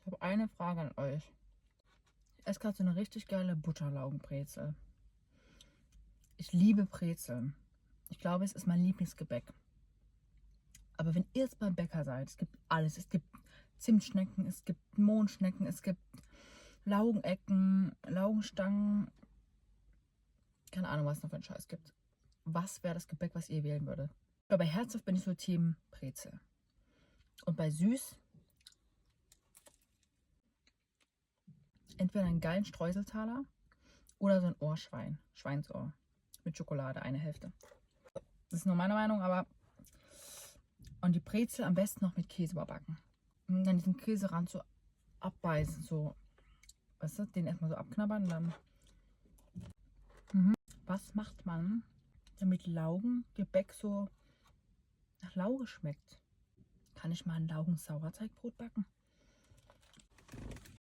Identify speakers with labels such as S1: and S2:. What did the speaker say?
S1: habe eine Frage an euch. Ich esse gerade so eine richtig geile Butterlaugenbrezel. Ich liebe Brezeln. Ich glaube, es ist mein Lieblingsgebäck. Aber wenn ihr jetzt beim Bäcker seid, es gibt alles. Es gibt Zimtschnecken, es gibt Mohnschnecken, es gibt Laugenecken, Laugenstangen. Keine Ahnung, was es noch für einen Scheiß gibt. Was wäre das Gebäck, was ihr wählen würdet? Bei herzhaft bin ich so Team Brezel. Und bei süß entweder einen geilen Streuseltaler oder so ein Ohrschwein. Schweinsohr. Mit Schokolade, eine Hälfte. Das ist nur meine Meinung, aber. Und die Brezel am besten noch mit Käse überbacken. Und dann diesen Käserand so abbeißen, so. Weißt du, den erstmal so abknabbern und dann. Was macht man, damit Laugengebäck so nach Lauge schmeckt? Kann ich mal ein Laugen-Sauerteigbrot backen?